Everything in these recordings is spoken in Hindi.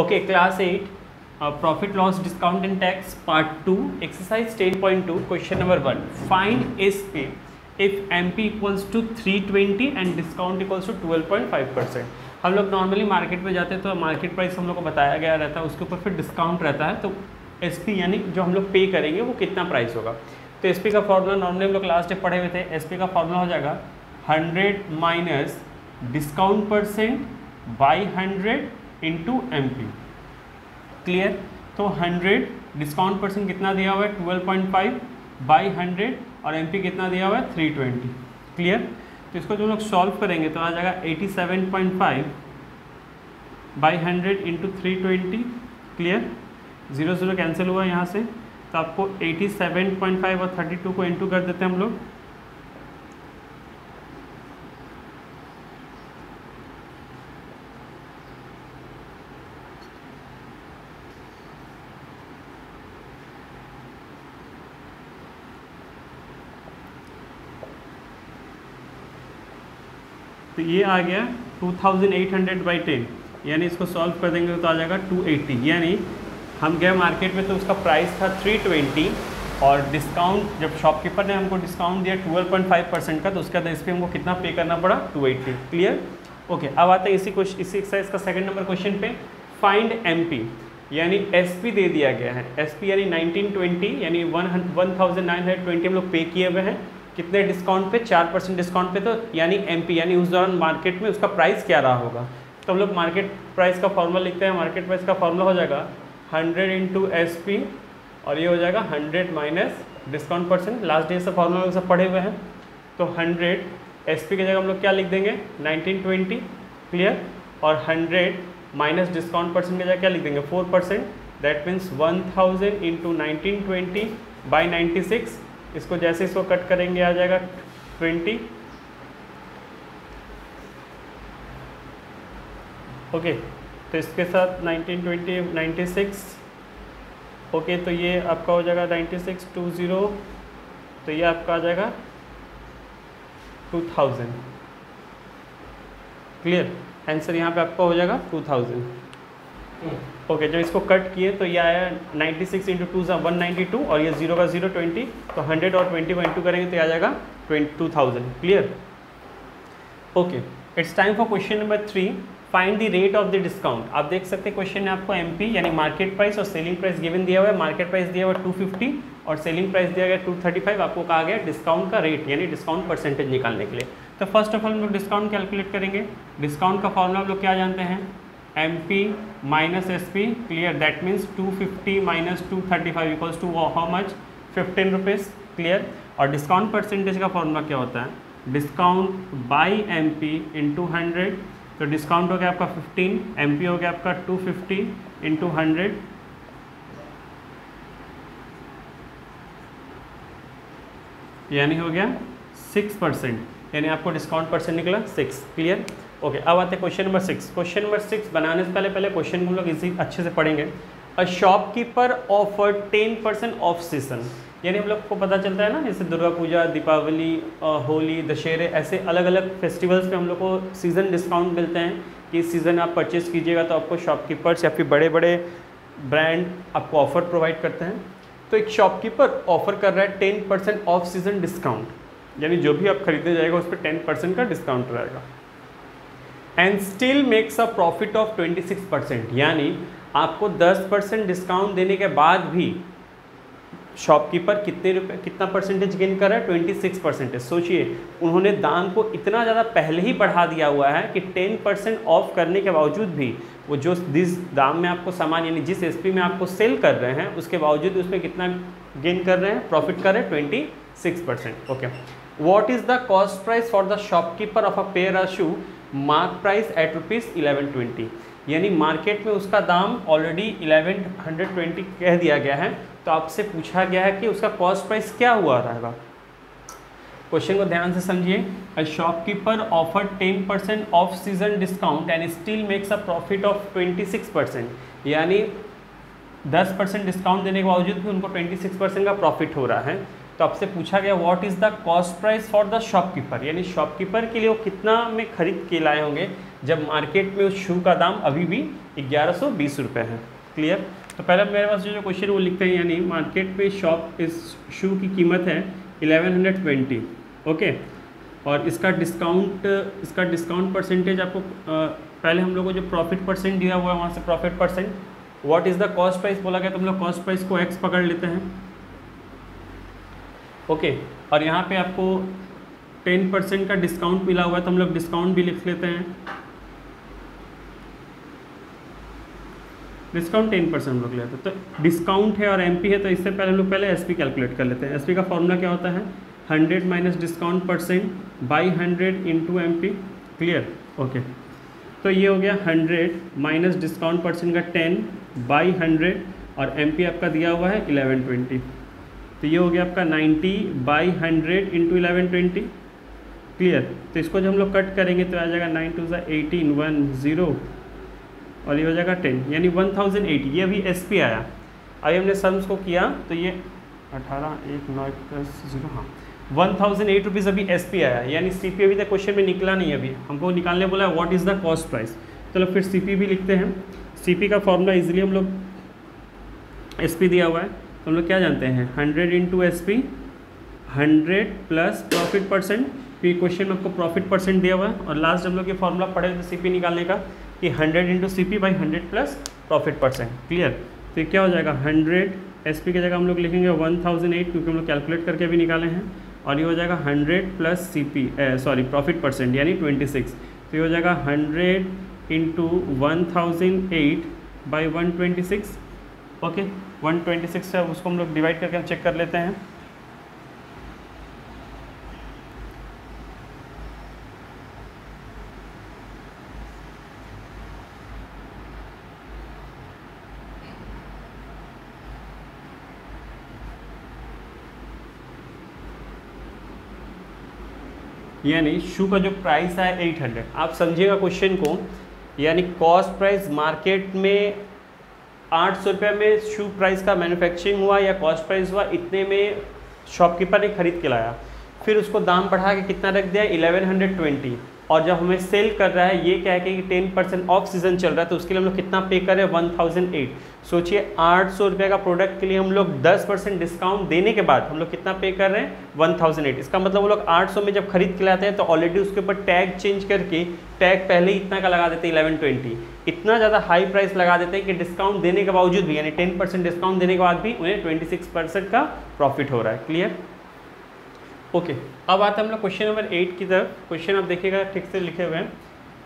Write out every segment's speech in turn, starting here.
Okay, class 8 profit loss discount and tax part 2 exercise 10.2 question number 1 find SP if MP equals to 320 and discount equals to 12.5%। हम लोग नॉर्मली मार्केट में जाते हैं तो मार्केट प्राइस हम लोग को बताया गया रहता है, उसके ऊपर फिर डिस्काउंट रहता है, तो एसपी यानी जो हम लोग पे करेंगे वो कितना प्राइस होगा। तो एसपी का फॉर्मूला नॉर्मली हम लोग लास्ट डे पढ़े हुए थे। एसपी का फॉर्मूला हो जाएगा 100 minus discount percent by 100 into MP. Clear? तो 100 डिस्काउंट परसेंट कितना दिया हुआ है 12.5 बाई 100 और एमपी कितना दिया हुआ है 320। क्लियर? तो इसको जो लोग सॉल्व करेंगे तो आ जाएगा 87.5 बाई 100 इंटू 320। क्लियर? 0 0 कैंसिल हुआ यहाँ से, तो आपको 87.5 और 32 को इंटू कर देते हैं हम लोग। तो ये आ गया 2800 बाई 10, यानी इसको सॉल्व कर देंगे तो आ जाएगा 280। यानी हम गए मार्केट में तो उसका प्राइस था 320 और डिस्काउंट जब शॉपकीपर ने हमको डिस्काउंट दिया 12.5% का, तो उसके बाद इस पर हमको कितना पे करना पड़ा 280। क्लियर? ओके, अब आते हैं इसी एक्सरसाइज का सेकंड नंबर क्वेश्चन पे। फाइंड एमपी यानी एसपी दे दिया गया है। एसपी यानी 1920 यानी 1920 हम लोग पे किए हुए हैं। कितने डिस्काउंट पे? 4% डिस्काउंट पे। तो यानी एमपी यानी उस दौरान मार्केट में उसका प्राइस क्या रहा होगा। तो हम लोग मार्केट प्राइस का फॉर्मूला लिखते हैं। मार्केट प्राइस का फॉर्मूला हो जाएगा 100 इंटू एस पी और ये हो जाएगा 100 minus discount percent. Last day से फॉर्मूला लोग सब पढ़े हुए हैं। तो 100 एस पी की जगह हम लोग क्या लिख देंगे 1920। क्लियर? और 100 माइनस डिस्काउंट परसेंट की जगह क्या लिख देंगे 4%। That means 1000 into 1920 by 96। इसको जैसे इसको कट करेंगे आ जाएगा 20। ओके, तो इसके साथ 1920 96। ओके, तो ये आपका हो जाएगा 9620, तो ये आपका आ जाएगा 2000। क्लियर? आंसर यहाँ पे आपका हो जाएगा 2000। ओके, जब इसको कट किए तो ये आया 96 इंटू 2 192 और ये 0 का 0 20, तो 100 और 20 को इंटू करेंगे तो ये आ जाएगा 2000। Clear? Okay, it's time for question number 3 find the rate of the discount. आप देख सकते हैं क्वेश्चन में आपको एमपी यानी मार्केट प्राइस और सेलिंग प्राइस गिवन दिया हुआ है। मार्केट प्राइस दिया हुआ है 250 और सेलिंग प्राइस दिया गया 235। आपको कहा गया डिस्काउंट का रेट यानी डिस्काउंट परसेंटेज निकालने के लिए। तो फर्स्ट ऑफ ऑल हम लोग डिस्काउंट कैलकुलेट करेंगे। डिस्काउंट का फॉर्मूला हम लोग क्या जानते हैं MP minus SP। Clear? That means 250 minus 235 equals to how much 15 rupees. Clear? और डिस्काउंट परसेंटेज का फॉर्मूला क्या होता है डिस्काउंट बाई MP इंटू 100। तो डिस्काउंट हो गया आपका 15, MP हो गया आपका 250 इंटू 100। यानी हो गया 6%, यानी आपको डिस्काउंट परसेंट निकला 6। क्लियर? ओके, अब आते हैं क्वेश्चन नंबर 6। क्वेश्चन नंबर 6 बनाने से पहले क्वेश्चन को हम लोग इसी अच्छे से पढ़ेंगे। A shopkeeper offer 10% off season, यानी हम लोग को पता चलता है ना, जैसे दुर्गा पूजा, दीपावली, होली, दशहरे, ऐसे अलग अलग फेस्टिवल्स पे हम लोग को सीज़न डिस्काउंट मिलते हैं कि इस सीज़न आप परचेस कीजिएगा तो आपको शॉपकीपर्स या फिर बड़े बड़े ब्रांड आपको ऑफ़र प्रोवाइड करते हैं। तो एक शॉपकीपर ऑफर कर रहा है 10% ऑफ सीज़न डिस्काउंट, यानी जो भी आप खरीदने जाएगा उस पर 10% का डिस्काउंट रहेगा। And still makes a profit of 26%, यानी आपको 10% डिस्काउंट देने के बाद भी शॉपकीपर कितना परसेंटेज गेन कर रहा है 26%। सोचिए, उन्होंने दाम को इतना ज़्यादा पहले ही बढ़ा दिया हुआ है कि 10% ऑफ करने के बावजूद भी वो जो जिस दाम में आपको सामान यानी जिस एसपी में आपको सेल कर रहे हैं उसके बावजूद उसमें कितना गेन कर रहे हैं, प्रॉफिट कर रहे हैं 26%। Okay, what is the cost price for the shopkeeper of a pair of shoe mark price at ₹1120, यानी मार्केट में उसका दाम ऑलरेडी 1120 कह दिया गया है, तो आपसे पूछा गया है कि उसका कॉस्ट प्राइस क्या हुआ रहेगा। क्वेश्चन को ध्यान से समझिए। A shopkeeper offer 10% off season discount and still makes a profit of 26%, यानी 10% डिस्काउंट देने के बावजूद भी उनको 26% का प्रॉफिट हो रहा है। तो आपसे पूछा गया what is the cost price for the shopkeeper, यानी शॉपकीपर के लिए वो कितना में खरीद के लाए होंगे जब मार्केट में उस शू का दाम अभी भी 1120 रुपये है। क्लियर। तो पहले मेरे पास जो क्वेश्चन वो लिखते हैं, यानी मार्केट में इस शू की कीमत है 1120, ओके, और इसका डिस्काउंट परसेंटेज आपको पहले हम लोग को जो प्रॉफिट परसेंट दिया हुआ है वहाँ से profit percent, what is the cost price बोला गया तो हम लोग कॉस्ट प्राइस को एक्स पकड़ लेते हैं, ओके, और यहाँ पे आपको 10% का डिस्काउंट मिला हुआ है तो हम लोग डिस्काउंट भी लिख लेते हैं, डिस्काउंट 10% हम लोग लेते हैं। तो डिस्काउंट है और एमपी है तो इससे पहले हम लोग पहले एसपी कैलकुलेट कर लेते हैं। एसपी का फॉर्मूला क्या होता है, 100 minus discount percent by 100 into M P. Clear, okay. तो ये हो गया 100 माइनस डिस्काउंट परसेंट का 10 बाई 100 और एम पी आपका दिया हुआ है 1120, तो ये हो गया आपका 90 बाई 100 इंटू 1120। क्लियर। तो इसको जब हम लोग कट करेंगे तो आ जाएगा 9 2 18 1 0 और ये हो जाएगा 10, यानी 1080। ये अभी एस पी आया, अभी हमने सम्स को किया तो ये 18 1 9 प्लस 0, हाँ 1008 रुपीज़ अभी एस पी आया, यानी सी पी अभी तक क्वेश्चन में निकला नहीं, अभी हमको निकालने बोला है what is the cost price. चलो फिर सी पी भी लिखते हैं। सी पी का फॉर्मूला इजीली हम लोग एस पी दिया हुआ है तो हम लोग क्या जानते हैं 100 into S P 100 plus profit percent, फिर क्वेश्चन में आपको प्रॉफिट परसेंट दिया हुआ है और लास्ट हम लोग ये फॉर्मूला पढ़े थे सी पी निकालने का कि 100 into C P by 100 plus profit percent. Clear. तो ये क्या हो जाएगा 100 एस पी की जगह हम लोग लिखेंगे 1008 क्योंकि हम लोग कैलकुलेट करके भी निकाले हैं, और ये हो जाएगा 100 plus C P profit percent यानी 26, तो ये हो जाएगा 100 इंटू 1008 बाई 126, ओके 126 से उसको हम लोग डिवाइड करके हम चेक कर लेते हैं। यानी शू का जो प्राइस है 800, आप समझिएगा क्वेश्चन को, यानी कॉस्ट प्राइस मार्केट में 800 रुपये में शू प्राइस का मैन्युफैक्चरिंग हुआ या कॉस्ट प्राइस हुआ इतने में शॉपकीपर ने खरीद के लाया, फिर उसको दाम बढ़ा के कितना रख दिया 1120, और जब हमें सेल कर रहा है ये क्या है कि 10% ऑफ सीजन चल रहा है तो उसके लिए हम लोग कितना पे कर रहे हैं 1008। सोचिए 800 रुपये का प्रोडक्ट के लिए हम लोग 10% डिस्काउंट देने के बाद हम लोग कितना पे कर रहे हैं 1008। इसका मतलब वो लोग 800 में जब खरीद के लाते हैं तो ऑलरेडी उसके ऊपर टैग चेंज करके टैग पहले ही इतना का लगा देते हैं 1120, इतना ज़्यादा हाई प्राइस लगा देते हैं कि डिस्काउंट देने के बावजूद भी, यानी 10% डिस्काउंट देने के बाद भी उन्हें 26% का प्रॉफिट हो रहा है। Clear, okay. अब आते हैं हम लोग क्वेश्चन नंबर 8 की तरफ। क्वेश्चन आप देखिएगा ठीक से लिखे हुए हैं,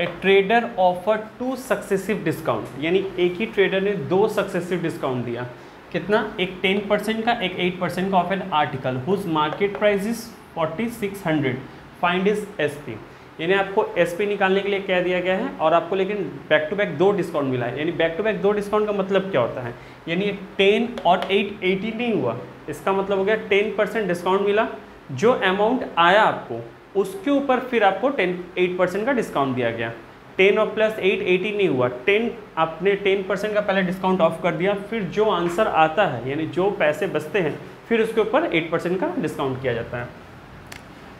ए ट्रेडर ऑफर 2 सक्सेसिव डिस्काउंट, यानी एक ही ट्रेडर ने 2 सक्सेसिव डिस्काउंट दिया। कितना, एक 10% का एक 8% का off an article whose market price is 4600, find is S P. यानी आपको एस पी निकालने के लिए कह दिया गया है और आपको लेकिन बैक टू बैक 2 डिस्काउंट मिला है। यानी बैक टू बैक 2 डिस्काउंट का मतलब क्या होता है, यानी 10 और 8 80 नहीं हुआ, इसका मतलब हो गया 10% डिस्काउंट मिला, जो अमाउंट आया आपको उसके ऊपर फिर आपको 8% का डिस्काउंट दिया गया। 10 और प्लस 8 80 नहीं हुआ, 10 आपने 10% का पहले डिस्काउंट ऑफ कर दिया, फिर जो आंसर आता है यानी जो पैसे बचते हैं फिर उसके ऊपर 8% का डिस्काउंट किया जाता है।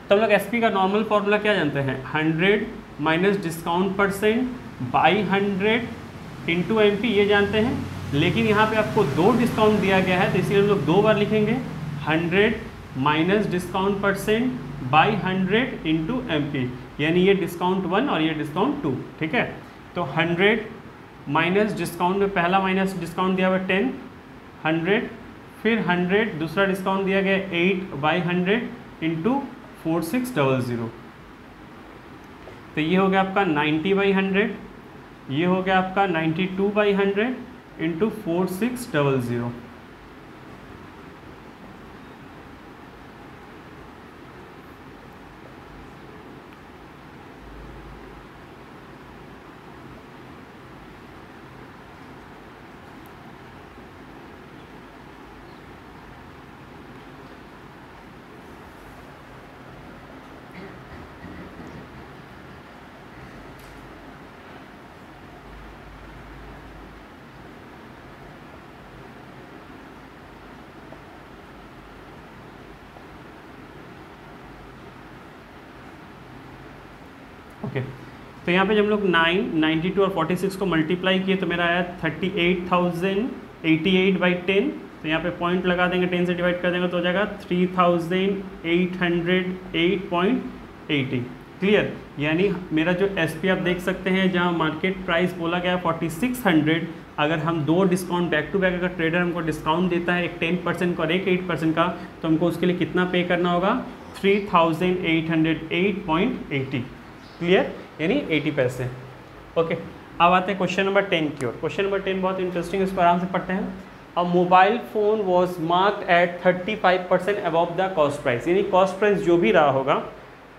तो हम लोग एस पी का नॉर्मल फॉर्मूला क्या जानते हैं, 100 minus discount percent by 100 into M P, ये जानते हैं, लेकिन यहाँ पे आपको 2 डिस्काउंट दिया गया है तो इसलिए हम लोग 2 बार लिखेंगे 100 minus discount percent by 100 into M P, यानी ये डिस्काउंट 1 और ये डिस्काउंट 2, ठीक है। तो 100 माइनस डिस्काउंट में पहला माइनस डिस्काउंट दिया हुआ 10, 100, फिर 100 दूसरा डिस्काउंट दिया गया 8 बाई 100 इंटू 4600, तो ये हो गया आपका 90 बाई 100, ये हो गया आपका 92 बाई 100 इंटू 4600। ओके, तो यहाँ पे जब हम लोग 9, 92 और 46 को मल्टीप्लाई किए तो मेरा आया 38,088/10। तो यहाँ पे पॉइंट लगा देंगे, 10 से डिवाइड कर देंगे तो हो जाएगा 3,808.80। क्लियर, यानी मेरा जो एसपी आप देख सकते हैं जहाँ मार्केट प्राइस बोला गया 4600, अगर हम दो डिस्काउंट बैक टू बैक, अगर ट्रेडर हमको डिस्काउंट देता है एक 10% का और एक 8% का, तो हमको उसके लिए कितना पे करना होगा, 3,808.80। क्लियर, यानी 80 पैसे। ओके, अब आते हैं क्वेश्चन नंबर 10 की ओर। क्वेश्चन नंबर 10 बहुत इंटरेस्टिंग, इसको आराम से पढ़ते हैं। A mobile phone was marked at 35% above the cost price, यानी कॉस्ट प्राइस जो भी रहा होगा,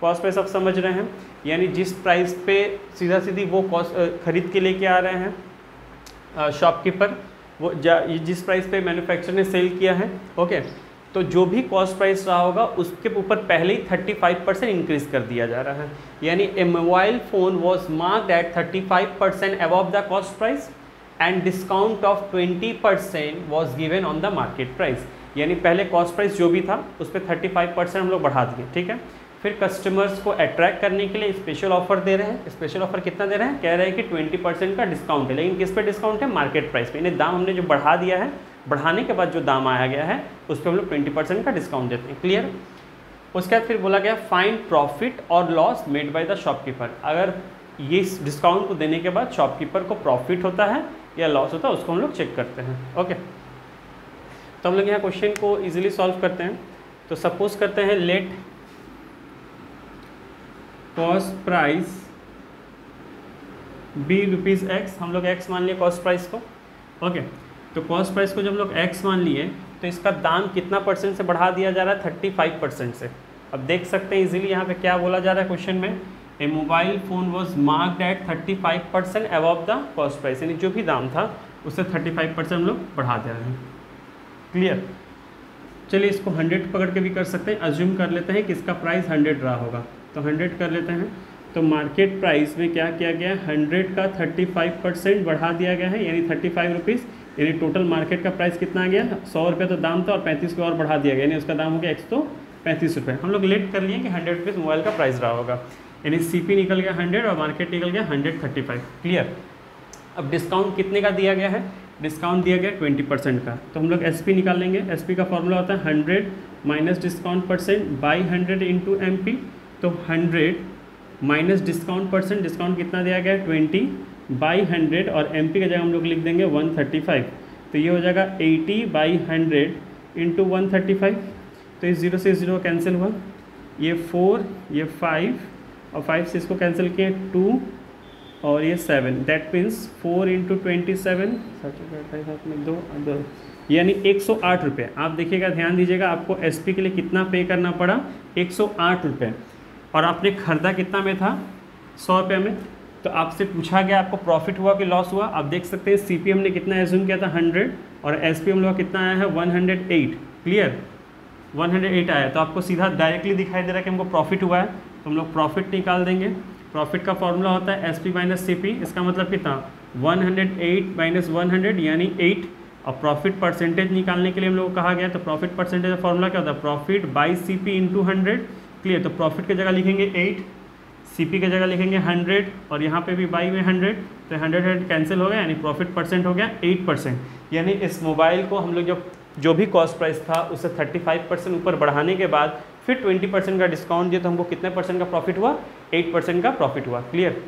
कॉस्ट प्राइस आप समझ रहे हैं, यानी जिस प्राइस पे सीधा सीधी वो कॉस्ट खरीद के लेके आ रहे हैं शॉपकीपर, वो जिस प्राइस पे मैन्युफैक्चरर ने सेल किया है। ओके, तो जो भी कॉस्ट प्राइस रहा होगा उसके ऊपर पहले ही 35% इंक्रीज़ कर दिया जा रहा है। यानी a mobile phone was marked at 35% above the cost price and discount of 20% was given on the market price. यानी पहले कॉस्ट प्राइस जो भी था उस पर 35% हम लोग बढ़ा दिए। ठीक है, फिर कस्टमर्स को अट्रैक्ट करने के लिए स्पेशल ऑफर दे रहे हैं। स्पेशल ऑफर कितना दे रहे हैं, कह रहे हैं कि 20% का डिस्काउंट है, लेकिन किस पे डिस्काउंट है, मार्केट प्राइस पे। यानी दाम हमने जो बढ़ा दिया है, बढ़ाने के बाद जो दाम आया गया है उस पर हम लोग 20% का डिस्काउंट देते हैं। क्लियर, उसके बाद फिर बोला गया फाइंड प्रॉफिट और loss made by the shopkeeper. अगर ये डिस्काउंट को देने के बाद शॉपकीपर को प्रॉफिट होता है या लॉस होता है, उसको हम लोग चेक करते हैं। ओके, तो हम लोग यहाँ क्वेश्चन को ईजिली सॉल्व करते हैं। तो सपोज करते हैं let cost price be ₹X, हम लोग x मान लिए कॉस्ट प्राइस को। ओके, तो कॉस्ट प्राइस को जब हम लोग x मान लिए तो इसका दाम कितना % से बढ़ा दिया जा रहा है, 35% से। अब देख सकते हैं इजीली यहाँ पे क्या बोला जा रहा है क्वेश्चन में, a mobile phone was marked at 35% above the cost price, यानी जो भी दाम था उससे 35% हम लोग बढ़ा दे रहे हैं। क्लियर, चलिए इसको 100 पकड़ के भी कर सकते हैं। अज्यूम कर लेते हैं कि इसका प्राइस 100 रहा होगा, तो 100 कर लेते हैं। तो मार्केट प्राइस में क्या किया गया, 100 का 35% बढ़ा दिया गया है, यानी 35 रुपीज़। यानी टोटल मार्केट का प्राइस कितना आ गया, 100 रुपये तो दाम था और 35 को और बढ़ा दिया गया, यानी उसका दाम हो गया 135 रुपये। हम लोग लेट कर लिए कि 100 रुपीज़ मोबाइल का प्राइस रहा होगा, यानी CP निकल गया 100 और मार्केट निकल गया 135। क्लियर, अब डिस्काउंट कितने का दिया गया है, डिस्काउंट दिया गया 20% का। तो हम लोग SP निकाल लेंगे। SP का फॉर्मूला होता है 100 minus discount percent by 100 into MP। तो 100 माइनस डिस्काउंट परसेंट, डिस्काउंट कितना दिया गया है 20 बाई 100 और MP की जगह हम लोग लिख देंगे 135। तो ये हो जाएगा 80 बाई 100 इंटू 135। तो इस 0 से 0 कैंसिल हुआ, ये 4, ये 5 और 5 से इसको कैंसिल किए 2 और ये 7, दैट मीन्स 4 इंटू 27 2, यानी 108 रुपये। आप देखिएगा, ध्यान दीजिएगा, आपको SP के लिए कितना पे करना पड़ा, 108 रुपये। और आपने खरीदा कितना में था, 100 रुपये में। तो आपसे पूछा गया आपको प्रॉफिट हुआ कि लॉस हुआ। आप देख सकते हैं CP हमने कितना एज्यूम किया था 100 और SP हम लोग कितना आया है 108। क्लियर, 108 आया, तो आपको सीधा डायरेक्टली दिखाई दे रहा है कि हमको प्रॉफिट हुआ है। तो हम लोग प्रॉफिट निकाल देंगे। प्रॉफिट का फॉर्मूला होता है SP माइनस CP। इसका मतलब कितना, 108 माइनस 100 यानी 8। और प्रॉफिट परसेंटेज निकालने के लिए हम लोग को कहा गया, तो प्रॉफिट परसेंटेज का फॉर्मूला क्या होता है, profit by CP into 100। Clear, तो प्रॉफिट की जगह लिखेंगे 8, CP की जगह लिखेंगे 100 और यहाँ पे भी बाई में 100। तो 100 कैंसिल हो गया, यानी प्रॉफिट परसेंट हो गया 8%। यानी इस मोबाइल को हम लोग जो भी कॉस्ट प्राइस था उससे 35% ऊपर बढ़ाने के बाद फिर 20% का डिस्काउंट दिया, तो हमको कितने % का प्रॉफिट हुआ, 8% का प्रॉफिट हुआ। क्लियर।